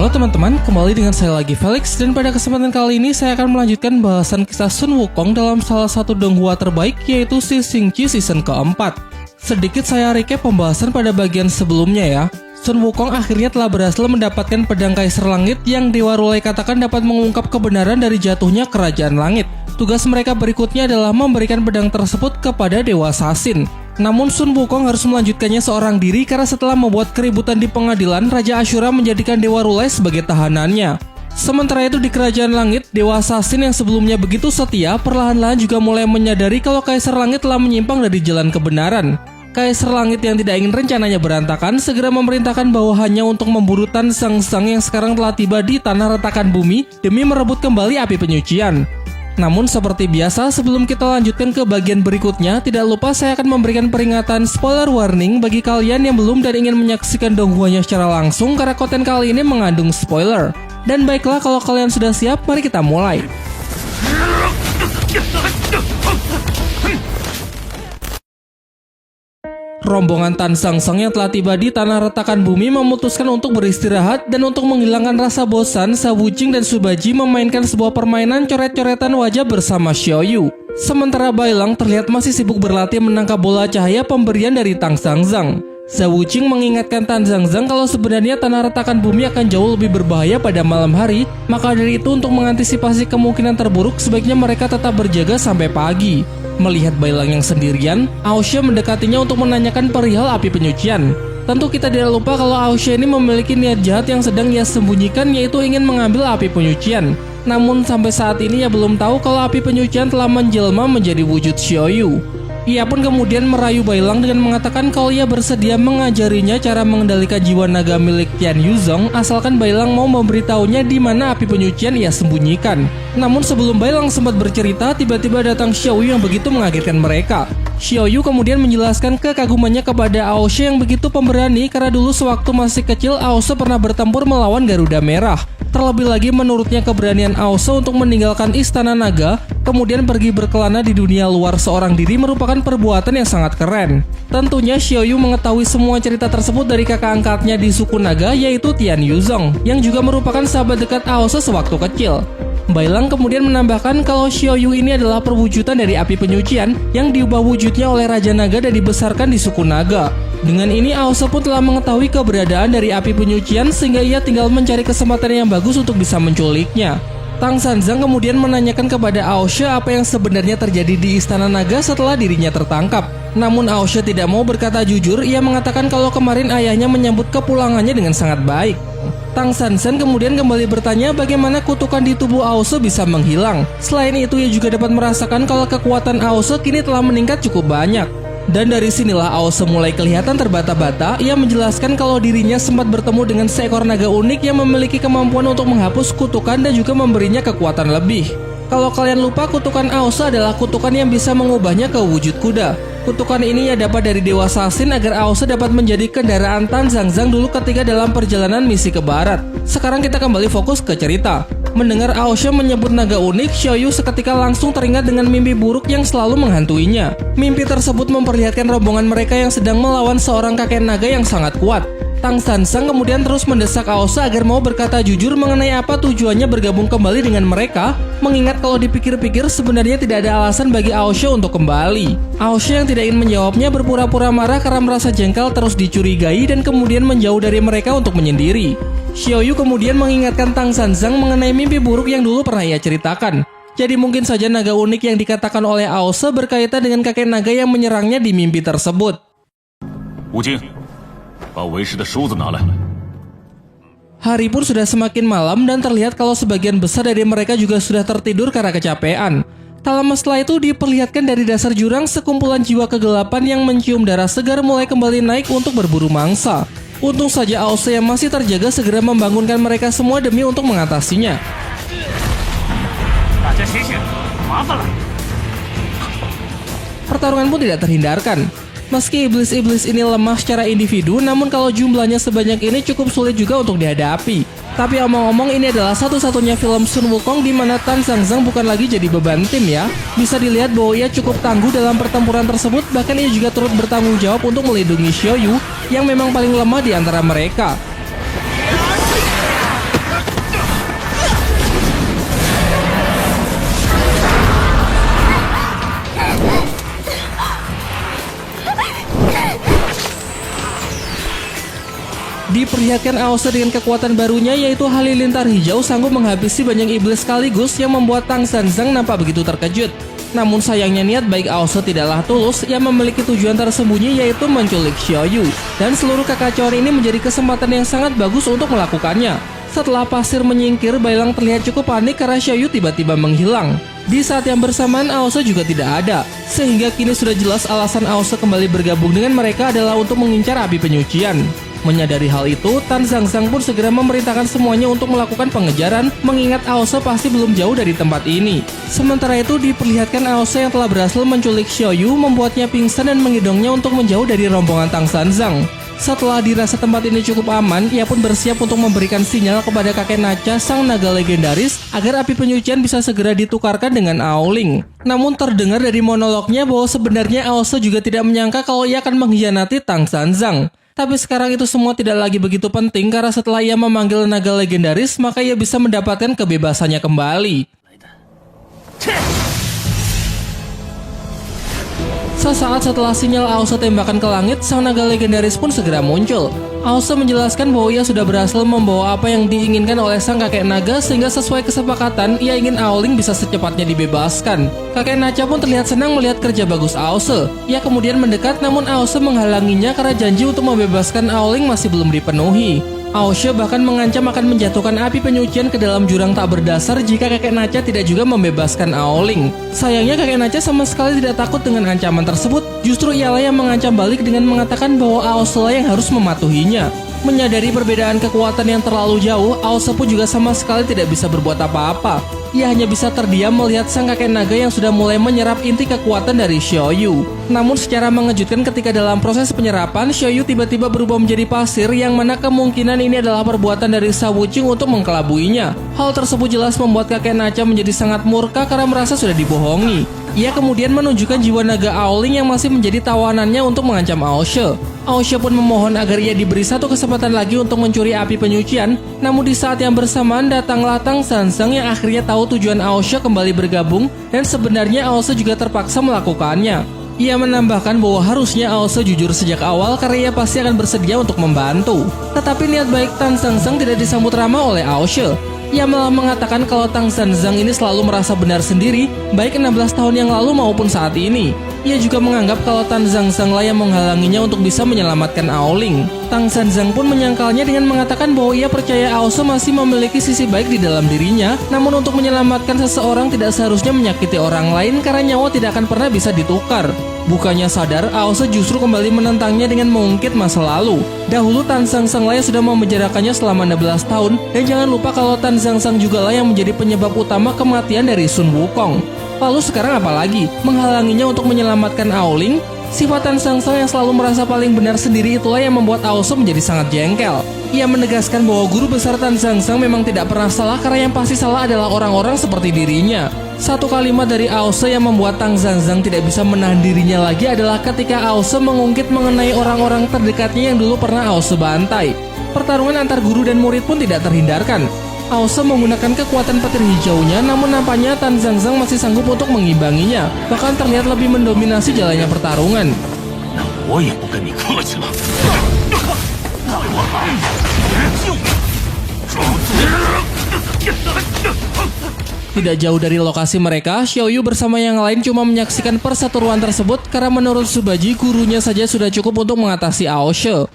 Halo teman-teman, kembali dengan saya lagi Felix, dan pada kesempatan kali ini saya akan melanjutkan bahasan kisah Sun Wukong dalam salah satu donghua terbaik, yaitu Si Xingqiu season keempat. Sedikit saya recap pembahasan pada bagian sebelumnya ya. Sun Wukong akhirnya telah berhasil mendapatkan pedang Kaisar Langit yang Dewa Rulai katakan dapat mengungkap kebenaran dari jatuhnya Kerajaan Langit. Tugas mereka berikutnya adalah memberikan pedang tersebut kepada Dewa Sasin. Namun Sun Wukong harus melanjutkannya seorang diri karena setelah membuat keributan di pengadilan, Raja Ashura menjadikan Dewa Rulai sebagai tahanannya. Sementara itu di Kerajaan Langit, Dewa Sasin yang sebelumnya begitu setia, perlahan-lahan juga mulai menyadari kalau Kaisar Langit telah menyimpang dari jalan kebenaran. Kaisar Langit yang tidak ingin rencananya berantakan, segera memerintahkan bawahannya untuk memburu Tan Zhang Zhang yang sekarang telah tiba di tanah retakan bumi demi merebut kembali api penyucian. Namun seperti biasa, sebelum kita lanjutkan ke bagian berikutnya, tidak lupa saya akan memberikan peringatan spoiler warning bagi kalian yang belum dan ingin menyaksikan donghuanya secara langsung karena konten kali ini mengandung spoiler. Dan baiklah, kalau kalian sudah siap, mari kita mulai. Rombongan Tan Zhang Zhang yang telah tiba di tanah retakan bumi memutuskan untuk beristirahat, dan untuk menghilangkan rasa bosan, Zhao Wujing dan Su Baji memainkan sebuah permainan coret-coretan wajah bersama Xiao Yu. Sementara Bai Lang terlihat masih sibuk berlatih menangkap bola cahaya pemberian dari Tan Zhang Zhang. Zhao Wujing mengingatkan Tan Zhang Zhang kalau sebenarnya tanah retakan bumi akan jauh lebih berbahaya pada malam hari, maka dari itu untuk mengantisipasi kemungkinan terburuk sebaiknya mereka tetap berjaga sampai pagi. Melihat Bai Lang yang sendirian, Aosha mendekatinya untuk menanyakan perihal api penyucian. Tentu kita tidak lupa kalau Aosha ini memiliki niat jahat yang sedang ia sembunyikan, yaitu ingin mengambil api penyucian. Namun sampai saat ini ia belum tahu kalau api penyucian telah menjelma menjadi wujud Xiao Yu. Ia pun kemudian merayu Bai Lang dengan mengatakan kalau ia bersedia mengajarinya cara mengendalikan jiwa naga milik Tian Yuzong, asalkan Bai Lang mau memberitahunya di mana api penyucian ia sembunyikan. Namun sebelum Bai Lang sempat bercerita, tiba-tiba datang Xiao Yu yang begitu mengagetkan mereka. Xiao Yu kemudian menjelaskan kekagumannya kepada Aosha yang begitu pemberani karena dulu sewaktu masih kecil Aosha pernah bertempur melawan Garuda Merah. Terlebih lagi menurutnya keberanian Aosha untuk meninggalkan Istana Naga, kemudian pergi berkelana di dunia luar seorang diri merupakan perbuatan yang sangat keren. Tentunya Xiao Yu mengetahui semua cerita tersebut dari kakak angkatnya di suku Naga, yaitu Tian Yuzong, yang juga merupakan sahabat dekat Aosha sewaktu kecil. Bai Lang kemudian menambahkan kalau Xiao Yu ini adalah perwujudan dari api penyucian yang diubah wujudnya oleh Raja Naga dan dibesarkan di suku Naga. Dengan ini Aosha pun telah mengetahui keberadaan dari api penyucian sehingga ia tinggal mencari kesempatan yang bagus untuk bisa menculiknya. Tan Zhang Zhang kemudian menanyakan kepada Aosha apa yang sebenarnya terjadi di Istana Naga setelah dirinya tertangkap. Namun Aosha tidak mau berkata jujur, ia mengatakan kalau kemarin ayahnya menyambut kepulangannya dengan sangat baik. Tan Zhang Zhang kemudian kembali bertanya bagaimana kutukan di tubuh Aosha bisa menghilang. Selain itu ia juga dapat merasakan kalau kekuatan Aosha kini telah meningkat cukup banyak. Dan dari sinilah Aosha mulai kelihatan terbata-bata. Ia menjelaskan kalau dirinya sempat bertemu dengan seekor naga unik yang memiliki kemampuan untuk menghapus kutukan dan juga memberinya kekuatan lebih. Kalau kalian lupa, kutukan Aosha adalah kutukan yang bisa mengubahnya ke wujud kuda. Kutukan ini ia dapat dari Dewa Sasin agar Aosha dapat menjadi kendaraan Tan Zhang Zhang dulu ketika dalam perjalanan misi ke barat. Sekarang kita kembali fokus ke cerita. Mendengar Aosha menyebut naga unik, Xiao Yu seketika langsung teringat dengan mimpi buruk yang selalu menghantuinya. Mimpi tersebut memperlihatkan rombongan mereka yang sedang melawan seorang kakek naga yang sangat kuat. Tan Zhang Zhang kemudian terus mendesak Aosha agar mau berkata jujur mengenai apa tujuannya bergabung kembali dengan mereka, mengingat kalau dipikir-pikir sebenarnya tidak ada alasan bagi Aosha untuk kembali. Aosha yang tidak ingin menjawabnya berpura-pura marah karena merasa jengkel terus dicurigai dan kemudian menjauh dari mereka untuk menyendiri. Xiao Yu kemudian mengingatkan Tan Zhang Zhang mengenai mimpi buruk yang dulu pernah ia ceritakan. Jadi mungkin saja naga unik yang dikatakan oleh Aosha berkaitan dengan kakek naga yang menyerangnya di mimpi tersebut. Wujing, bawa Wei Shi de shuzi拿来. Hari pun sudah semakin malam dan terlihat kalau sebagian besar dari mereka juga sudah tertidur karena kecapean. Tak lama setelah itu diperlihatkan dari dasar jurang sekumpulan jiwa kegelapan yang mencium darah segar mulai kembali naik untuk berburu mangsa. Untung saja Aosha yang masih terjaga segera membangunkan mereka semua demi untuk mengatasinya. Pertarungan pun tidak terhindarkan. Meski iblis-iblis ini lemah secara individu, namun kalau jumlahnya sebanyak ini cukup sulit juga untuk dihadapi. Tapi omong-omong ini adalah satu-satunya film Sun Wukong di mana Tan Zhang Zhang bukan lagi jadi beban tim ya. Bisa dilihat bahwa ia cukup tangguh dalam pertempuran tersebut, bahkan ia juga turut bertanggung jawab untuk melindungi Xiao Yu yang memang paling lemah di antara mereka. Diperlihatkan Aose dengan kekuatan barunya yaitu Halilintar Hijau sanggup menghabisi banyak iblis sekaligus yang membuat Tang Sanzang nampak begitu terkejut. Namun sayangnya niat baik Aose tidaklah tulus, ia memiliki tujuan tersembunyi yaitu menculik Xiaoyu. Dan seluruh kekacauan ini menjadi kesempatan yang sangat bagus untuk melakukannya. Setelah pasir menyingkir, Bailang terlihat cukup panik karena Xiaoyu tiba-tiba menghilang. Di saat yang bersamaan Aose juga tidak ada, sehingga kini sudah jelas alasan Aose kembali bergabung dengan mereka adalah untuk mengincar api penyucian. Menyadari hal itu, Tan Zhangzhang pun segera memerintahkan semuanya untuk melakukan pengejaran, mengingat Aose pasti belum jauh dari tempat ini. Sementara itu diperlihatkan Aose yang telah berhasil menculik Xiaoyu membuatnya pingsan dan mengidongnya untuk menjauh dari rombongan Tang Sanzang. Setelah dirasa tempat ini cukup aman, ia pun bersiap untuk memberikan sinyal kepada kakek Nacha sang naga legendaris agar api penyucian bisa segera ditukarkan dengan Aoling. Namun terdengar dari monolognya bahwa sebenarnya Aose juga tidak menyangka kalau ia akan mengkhianati Tang Sanzang. Tapi sekarang itu semua tidak lagi begitu penting karena setelah ia memanggil naga legendaris maka ia bisa mendapatkan kebebasannya kembali. Sesaat setelah sinyal Aose tembakan ke langit, sang naga legendaris pun segera muncul. Aose menjelaskan bahwa ia sudah berhasil membawa apa yang diinginkan oleh sang kakek naga sehingga sesuai kesepakatan ia ingin Aoling bisa secepatnya dibebaskan. Kakek Nacha pun terlihat senang melihat kerja bagus Aose. Ia kemudian mendekat namun Aose menghalanginya karena janji untuk membebaskan Aoling masih belum dipenuhi. Aose bahkan mengancam akan menjatuhkan api penyucian ke dalam jurang tak berdasar jika kakek Nacha tidak juga membebaskan Aoling. Sayangnya kakek Nacha sama sekali tidak takut dengan ancaman tersebut, justru ialah yang mengancam balik dengan mengatakan bahwa Aose lah yang harus mematuhinya. Menyadari perbedaan kekuatan yang terlalu jauh, Aose pun juga sama sekali tidak bisa berbuat apa-apa. Ia hanya bisa terdiam melihat sang kakek naga yang sudah mulai menyerap inti kekuatan dari Xiaoyu. Namun secara mengejutkan ketika dalam proses penyerapan, Xiaoyu tiba-tiba berubah menjadi pasir yang mana kemungkinan ini adalah perbuatan dari Sha Wuqing untuk mengkelabuinya. Hal tersebut jelas membuat kakek Nacha menjadi sangat murka karena merasa sudah dibohongi. Ia kemudian menunjukkan jiwa naga Aoling yang masih menjadi tawanannya untuk mengancam Aose. Aose pun memohon agar ia diberi satu kesempatan lagi untuk mencuri api penyucian. Namun di saat yang bersamaan datanglah Tang Sanzang yang akhirnya tahu tujuan Aose kembali bergabung dan sebenarnya Aose juga terpaksa melakukannya. Ia menambahkan bahwa harusnya Aose jujur sejak awal karena ia pasti akan bersedia untuk membantu. Tetapi niat baik Tang Sanzang tidak disambut ramah oleh Aose. Ia malah mengatakan kalau Tang Sanzang ini selalu merasa benar sendiri, baik 16 tahun yang lalu maupun saat ini. Ia juga menganggap kalau Tan Zhangzhang lah yang menghalanginya untuk bisa menyelamatkan Aoling. Tang Sanzang pun menyangkalnya dengan mengatakan bahwa ia percaya Aose masih memiliki sisi baik di dalam dirinya, namun untuk menyelamatkan seseorang tidak seharusnya menyakiti orang lain karena nyawa tidak akan pernah bisa ditukar. Bukannya sadar, Aose justru kembali menentangnya dengan mengungkit masa lalu. Dahulu Tan Zhangzhang lah yang sudah memenjarakannya selama 16 tahun, dan jangan lupa kalau Tan Zhangzhang juga lah yang menjadi penyebab utama kematian dari Sun Wukong. Lalu sekarang apa lagi? Menghalanginya untuk menyelamatkan Aoling? Sifat Tan Zhangzhang yang selalu merasa paling benar sendiri itulah yang membuat Aose menjadi sangat jengkel. Ia menegaskan bahwa guru besar Tan Zhangzhang memang tidak pernah salah karena yang pasti salah adalah orang-orang seperti dirinya. Satu kalimat dari Aose yang membuat Tang Zhangzhang tidak bisa menahan dirinya lagi adalah ketika Aose mengungkit mengenai orang-orang terdekatnya yang dulu pernah Aose bantai. Pertarungan antar guru dan murid pun tidak terhindarkan. Aose menggunakan kekuatan petir hijaunya, namun nampaknya Tan Zhangzhang masih sanggup untuk mengimbanginya, bahkan terlihat lebih mendominasi jalannya pertarungan. Tidak jauh dari lokasi mereka, Xiaoyu bersama yang lain cuma menyaksikan perseteruan tersebut karena menurut Subaji gurunya saja sudah cukup untuk mengatasi Aose.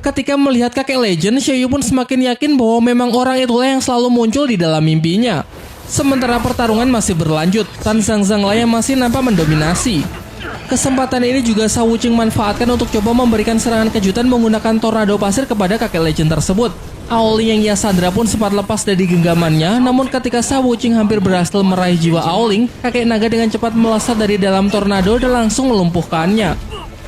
Ketika melihat kakek legend, Xiaoyu pun semakin yakin bahwa memang orang itulah yang selalu muncul di dalam mimpinya. Sementara pertarungan masih berlanjut, Tan Zhangzhang lah yang masih nampak mendominasi. Kesempatan ini juga Sha Wuqing manfaatkan untuk coba memberikan serangan kejutan menggunakan tornado pasir kepada kakek legend tersebut. Aoling yang ia sandra pun sempat lepas dari genggamannya, namun ketika Sha Wuqing hampir berhasil meraih jiwa Aoling, kakek naga dengan cepat melesat dari dalam tornado dan langsung melumpuhkannya.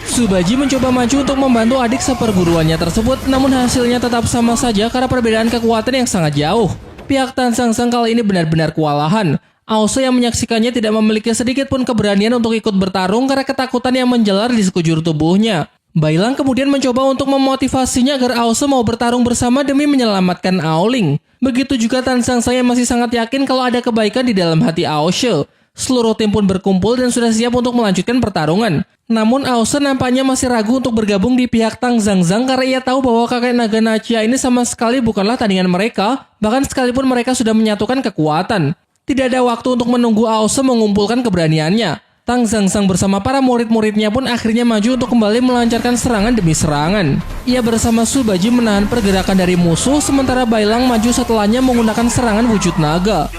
Subaji mencoba maju untuk membantu adik seperguruannya tersebut, namun hasilnya tetap sama saja karena perbedaan kekuatan yang sangat jauh. Pihak Tan Zhangzhang kali ini benar-benar kewalahan. Aose yang menyaksikannya tidak memiliki sedikit pun keberanian untuk ikut bertarung karena ketakutan yang menjalar di sekujur tubuhnya. Bailang kemudian mencoba untuk memotivasinya agar Aose mau bertarung bersama demi menyelamatkan Aoling. Begitu juga Tan Zhangzhang yang masih sangat yakin kalau ada kebaikan di dalam hati Aose. Seluruh tim pun berkumpul dan sudah siap untuk melanjutkan pertarungan. Namun Aose nampaknya masih ragu untuk bergabung di pihak Tang Zhangzhang karena ia tahu bahwa kakek naga Nachia ini sama sekali bukanlah tandingan mereka, bahkan sekalipun mereka sudah menyatukan kekuatan. Tidak ada waktu untuk menunggu Aose mengumpulkan keberaniannya. Tang Zhangzhang bersama para murid-muridnya pun akhirnya maju untuk kembali melancarkan serangan demi serangan. Ia bersama Subaji menahan pergerakan dari musuh, sementara Bailang maju setelahnya menggunakan serangan wujud naga.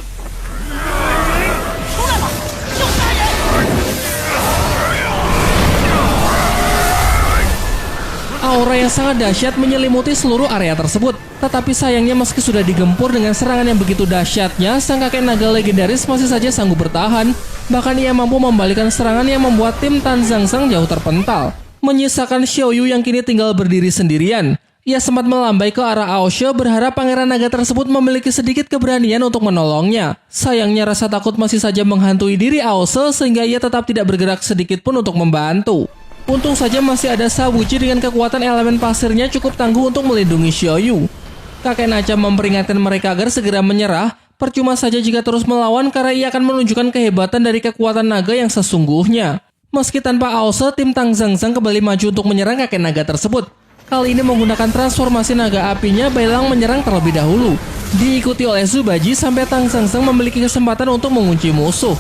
Aura yang sangat dahsyat menyelimuti seluruh area tersebut. Tetapi sayangnya meski sudah digempur dengan serangan yang begitu dahsyatnya, sang kakek naga legendaris masih saja sanggup bertahan. Bahkan ia mampu membalikkan serangan yang membuat tim Tang Zhangzhang jauh terpental, menyisakan Xiao Yu yang kini tinggal berdiri sendirian. Ia sempat melambai ke arah Aoshe berharap pangeran naga tersebut memiliki sedikit keberanian untuk menolongnya. Sayangnya rasa takut masih saja menghantui diri Aoshe sehingga ia tetap tidak bergerak sedikit pun untuk membantu. Untung saja masih ada Sawuji dengan kekuatan elemen pasirnya cukup tangguh untuk melindungi Xiao Yu. Kakek Nacha memperingatkan mereka agar segera menyerah. Percuma saja jika terus melawan karena ia akan menunjukkan kehebatan dari kekuatan naga yang sesungguhnya. Meski tanpa Aoshe, tim Tang Zhangzhang kembali maju untuk menyerang kakek naga tersebut. Kali ini menggunakan transformasi naga apinya, Bailang menyerang terlebih dahulu. Diikuti oleh Subaji sampai Tang Zhangzhang memiliki kesempatan untuk mengunci musuh.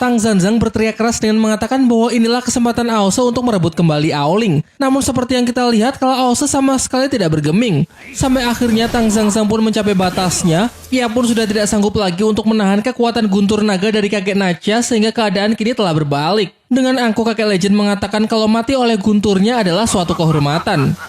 Tang Zhangzhang berteriak keras dengan mengatakan bahwa inilah kesempatan Aoshe untuk merebut kembali Aoling. Namun seperti yang kita lihat kalau Aoshe sama sekali tidak bergeming. Sampai akhirnya Tang Zhangzhang pun mencapai batasnya. Ia pun sudah tidak sanggup lagi untuk menahan kekuatan guntur naga dari kakek Nacha sehingga keadaan kini telah berbalik. Dengan angkuh kakek legend mengatakan kalau mati oleh gunturnya adalah suatu kehormatan.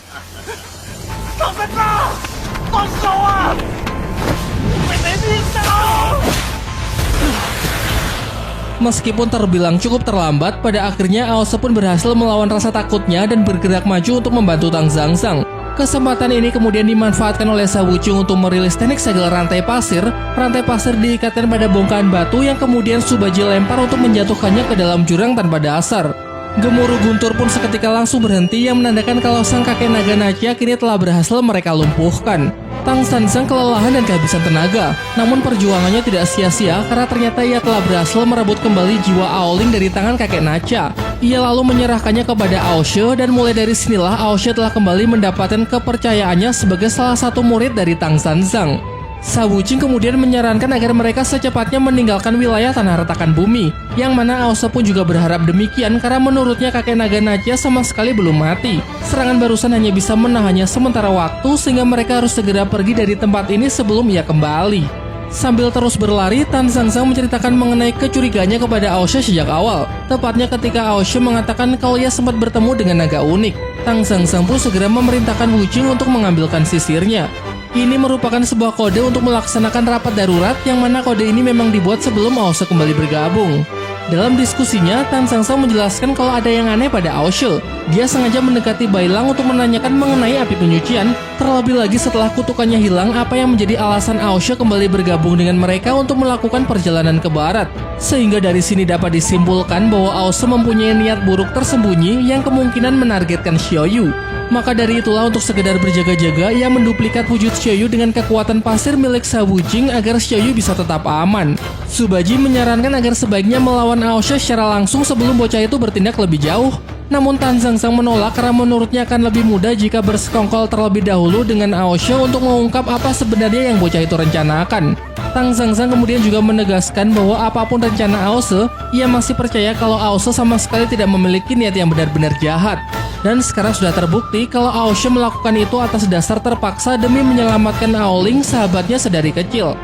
Meskipun terbilang cukup terlambat, pada akhirnya Aoshe pun berhasil melawan rasa takutnya dan bergerak maju untuk membantu Tang Zhangzhang. Kesempatan ini kemudian dimanfaatkan oleh Sawuching untuk merilis teknik segel rantai pasir. Rantai pasir diikatkan pada bongkahan batu yang kemudian Subaji lempar untuk menjatuhkannya ke dalam jurang tanpa dasar. Gemuruh guntur pun seketika langsung berhenti yang menandakan kalau sang kakek naga Nachia kini telah berhasil mereka lumpuhkan. Tang Zhangzhang kelelahan dan kehabisan tenaga, namun perjuangannya tidak sia-sia karena ternyata ia telah berhasil merebut kembali jiwa Aoling dari tangan kakek Nacha. Ia lalu menyerahkannya kepada Aoshe dan mulai dari sinilah Aoshe telah kembali mendapatkan kepercayaannya sebagai salah satu murid dari Tang Zhangzhang. Sawuching kemudian menyarankan agar mereka secepatnya meninggalkan wilayah tanah retakan bumi, yang mana Aoshe pun juga berharap demikian karena menurutnya kakek naga Nachia sama sekali belum mati. Serangan barusan hanya bisa menahannya sementara waktu sehingga mereka harus segera pergi dari tempat ini sebelum ia kembali. Sambil terus berlari, Tang Zhangzhang menceritakan mengenai kecurigaannya kepada Aoshe sejak awal. Tepatnya ketika Aoshe mengatakan kalau ia sempat bertemu dengan naga unik. Tang Zhangzhang pun segera memerintahkan Wu Jing untuk mengambilkan sisirnya. Ini merupakan sebuah kode untuk melaksanakan rapat darurat yang mana kode ini memang dibuat sebelum Aoshe kembali bergabung. Dalam diskusinya, Tang Zhangzhang menjelaskan kalau ada yang aneh pada Aoshe. Dia sengaja mendekati Bailang untuk menanyakan mengenai api penyucian, terlebih lagi setelah kutukannya hilang apa yang menjadi alasan Aoshe kembali bergabung dengan mereka untuk melakukan perjalanan ke barat. Sehingga dari sini dapat disimpulkan bahwa Aoshe mempunyai niat buruk tersembunyi yang kemungkinan menargetkan Xiao Yu. Maka dari itulah untuk sekedar berjaga-jaga, ia menduplikat wujud Xiao Yu dengan kekuatan pasir milik Sawuching agar Xiao Yu bisa tetap aman. Subaji menyarankan agar sebaiknya melawan Aoshe secara langsung sebelum bocah itu bertindak lebih jauh. Namun Tang Zhangzhang menolak karena menurutnya akan lebih mudah jika bersekongkol terlebih dahulu dengan Aoshe untuk mengungkap apa sebenarnya yang bocah itu rencanakan. Tang Zhangzhang kemudian juga menegaskan bahwa apapun rencana Aoshe, ia masih percaya kalau Aoshe sama sekali tidak memiliki niat yang benar-benar jahat. Dan sekarang sudah terbukti kalau Aoshe melakukan itu atas dasar terpaksa demi menyelamatkan Aoling, sahabatnya sedari kecil.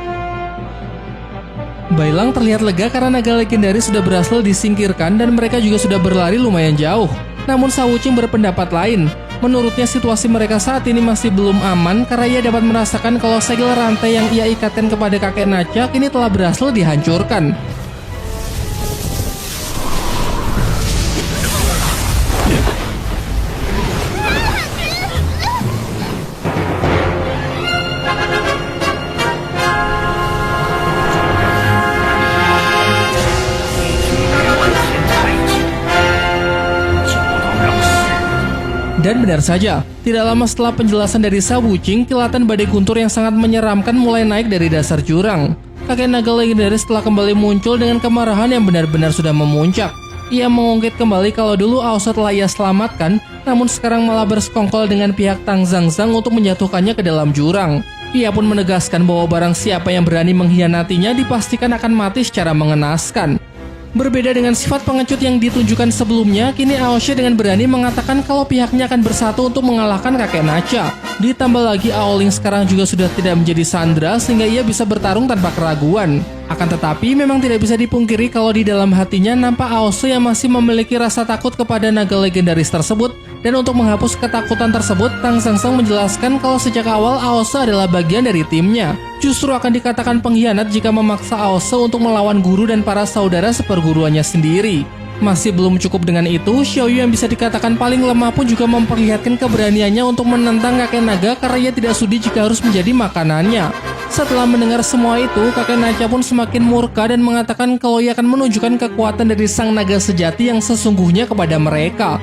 Bailang terlihat lega karena naga legendaris sudah berhasil disingkirkan dan mereka juga sudah berlari lumayan jauh. Namun Sawuching berpendapat lain. Menurutnya situasi mereka saat ini masih belum aman karena ia dapat merasakan kalau segel rantai yang ia ikatkan kepada kakek Nacha kini telah berhasil dihancurkan. Dan benar saja, tidak lama setelah penjelasan dari Sha Wuqing, kilatan badai guntur yang sangat menyeramkan mulai naik dari dasar jurang. Kakek naga legendaris telah kembali muncul dengan kemarahan yang benar-benar sudah memuncak. Ia mengungkit kembali kalau dulu Aoshi telah ia selamatkan, namun sekarang malah bersekongkol dengan pihak Tang Zhangzhang untuk menjatuhkannya ke dalam jurang. Ia pun menegaskan bahwa barang siapa yang berani mengkhianatinya dipastikan akan mati secara mengenaskan. Berbeda dengan sifat pengecut yang ditunjukkan sebelumnya, kini Aoshi dengan berani mengatakan kalau pihaknya akan bersatu untuk mengalahkan kakek Nacha. Ditambah lagi Aoling sekarang juga sudah tidak menjadi sandera sehingga ia bisa bertarung tanpa keraguan. Akan tetapi memang tidak bisa dipungkiri kalau di dalam hatinya nampak Aoshi yang masih memiliki rasa takut kepada naga legendaris tersebut. Dan untuk menghapus ketakutan tersebut, Tang Zhangzhang menjelaskan kalau sejak awal Aoshi adalah bagian dari timnya. Justru akan dikatakan pengkhianat jika memaksa Aoshi untuk melawan guru dan para saudara seperguruannya sendiri. Masih belum cukup dengan itu, Xiaoyu yang bisa dikatakan paling lemah pun juga memperlihatkan keberaniannya untuk menentang kakek naga karena ia tidak sudi jika harus menjadi makanannya. Setelah mendengar semua itu, kakek Nacha pun semakin murka dan mengatakan kalau ia akan menunjukkan kekuatan dari sang naga sejati yang sesungguhnya kepada mereka.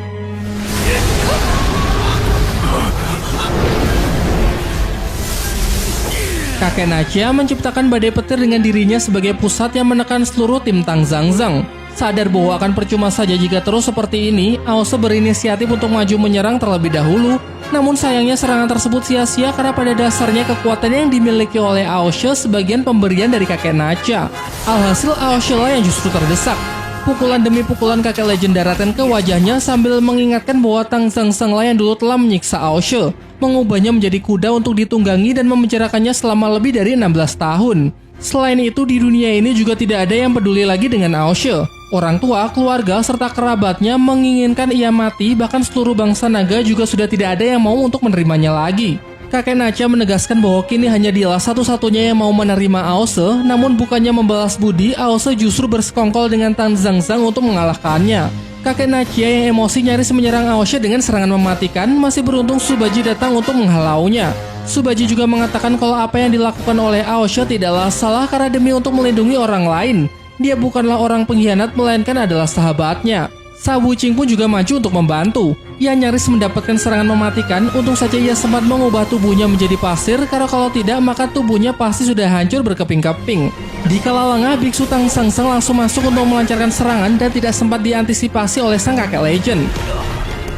Kakek Nacha menciptakan badai petir dengan dirinya sebagai pusat yang menekan seluruh tim Tang Zhangzhang. Sadar bahwa akan percuma saja jika terus seperti ini, Aoshi berinisiatif untuk maju menyerang terlebih dahulu. Namun sayangnya serangan tersebut sia-sia karena pada dasarnya kekuatan yang dimiliki oleh Aoshi sebagian pemberian dari kakek Nacha. Alhasil Aoshi lah yang justru terdesak. Pukulan demi pukulan kakek legenda Raten ke wajahnya sambil mengingatkan bahwa Tang Zhangzhang lah yang dulu telah menyiksa Aoshi, mengubahnya menjadi kuda untuk ditunggangi dan memenjarakannya selama lebih dari 16 tahun. Selain itu, di dunia ini juga tidak ada yang peduli lagi dengan Aoshi. Orang tua, keluarga, serta kerabatnya menginginkan ia mati, bahkan seluruh bangsa naga juga sudah tidak ada yang mau untuk menerimanya lagi. Kakek Nacha menegaskan bahwa kini hanya dialah satu-satunya yang mau menerima Aoshi, namun bukannya membalas budi, Aoshi justru bersekongkol dengan Tang Zhangzhang untuk mengalahkannya. Kakek Nacha yang emosi nyaris menyerang Aoshi dengan serangan mematikan, masih beruntung Subaji datang untuk menghalaunya. Subaji juga mengatakan kalau apa yang dilakukan oleh Aoshi tidaklah salah karena demi untuk melindungi orang lain. Dia bukanlah orang pengkhianat melainkan adalah sahabatnya. Sha Wuqing pun juga maju untuk membantu. Ia nyaris mendapatkan serangan mematikan, untung saja ia sempat mengubah tubuhnya menjadi pasir karena kalau tidak maka tubuhnya pasti sudah hancur berkeping-keping. Di kala lengah, Biksu Tang Zhangzhang langsung masuk untuk melancarkan serangan dan tidak sempat diantisipasi oleh sang kakek legend.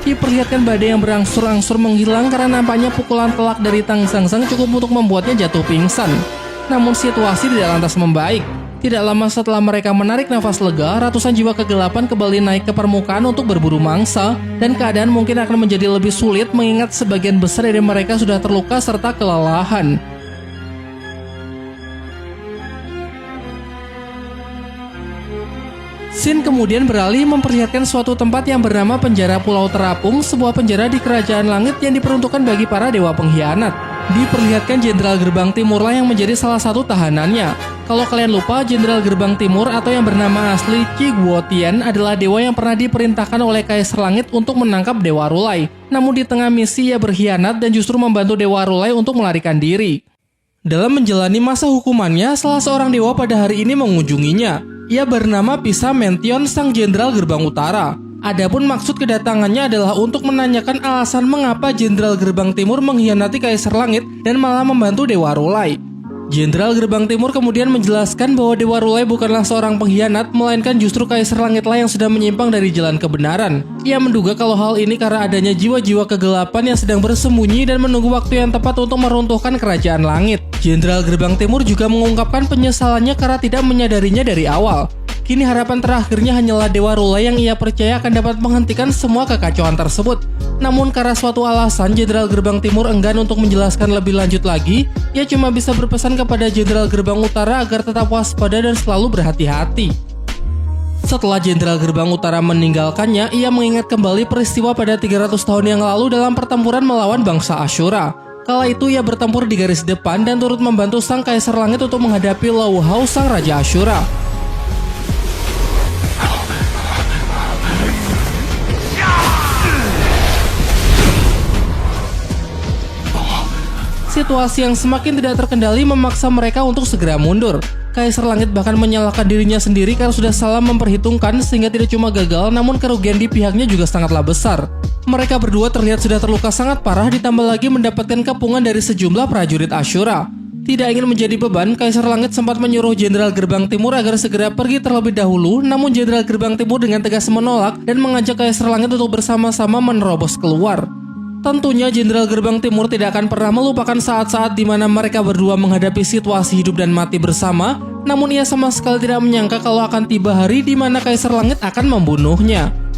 Diperlihatkan badai yang berangsur-angsur menghilang karena nampaknya pukulan telak dari Tang Zhangzhang cukup untuk membuatnya jatuh pingsan. Namun situasi tidak lantas membaik. Tidak lama setelah mereka menarik nafas lega, ratusan jiwa kegelapan kembali naik ke permukaan untuk berburu mangsa, dan keadaan mungkin akan menjadi lebih sulit mengingat sebagian besar dari mereka sudah terluka serta kelelahan. Scene kemudian beralih memperlihatkan suatu tempat yang bernama Penjara Pulau Terapung, sebuah penjara di Kerajaan Langit yang diperuntukkan bagi para dewa pengkhianat. Diperlihatkan Jenderal Gerbang Timur lah yang menjadi salah satu tahanannya. Kalau kalian lupa, Jenderal Gerbang Timur atau yang bernama asli Qi Guotian adalah dewa yang pernah diperintahkan oleh Kaisar Langit untuk menangkap Dewa Rulai. Namun di tengah misi ia berkhianat dan justru membantu Dewa Rulai untuk melarikan diri. Dalam menjalani masa hukumannya, salah seorang dewa pada hari ini mengunjunginya. Ia bernama Pisa Mention, sang Jenderal Gerbang Utara. Adapun maksud kedatangannya adalah untuk menanyakan alasan mengapa Jenderal Gerbang Timur mengkhianati Kaisar Langit dan malah membantu Dewa Rulai. Jenderal Gerbang Timur kemudian menjelaskan bahwa Dewa Rulai bukanlah seorang pengkhianat, melainkan justru Kaisar Langitlah yang sudah menyimpang dari jalan kebenaran. Ia menduga kalau hal ini karena adanya jiwa-jiwa kegelapan yang sedang bersembunyi dan menunggu waktu yang tepat untuk meruntuhkan Kerajaan Langit. Jenderal Gerbang Timur juga mengungkapkan penyesalannya karena tidak menyadarinya dari awal. Kini harapan terakhirnya hanyalah Dewa Rulai yang ia percaya akan dapat menghentikan semua kekacauan tersebut. Namun karena suatu alasan, Jenderal Gerbang Timur enggan untuk menjelaskan lebih lanjut lagi. Ia cuma bisa berpesan kepada Jenderal Gerbang Utara agar tetap waspada dan selalu berhati-hati. Setelah Jenderal Gerbang Utara meninggalkannya, ia mengingat kembali peristiwa pada 300 tahun yang lalu dalam pertempuran melawan bangsa Ashura. Kala itu ia bertempur di garis depan dan turut membantu sang Kaisar Langit untuk menghadapi Lawu Hao, sang Raja Ashura. Situasi yang semakin tidak terkendali memaksa mereka untuk segera mundur. Kaisar Langit bahkan menyalahkan dirinya sendiri karena sudah salah memperhitungkan sehingga tidak cuma gagal namun kerugian di pihaknya juga sangatlah besar. Mereka berdua terlihat sudah terluka sangat parah ditambah lagi mendapatkan kepungan dari sejumlah prajurit Ashura. Tidak ingin menjadi beban, Kaisar Langit sempat menyuruh Jenderal Gerbang Timur agar segera pergi terlebih dahulu, namun Jenderal Gerbang Timur dengan tegas menolak dan mengajak Kaisar Langit untuk bersama-sama menerobos keluar. Tentunya Jenderal Gerbang Timur tidak akan pernah melupakan saat-saat di mana mereka berdua menghadapi situasi hidup dan mati bersama, namun ia sama sekali tidak menyangka kalau akan tiba hari di mana Kaisar Langit akan membunuhnya.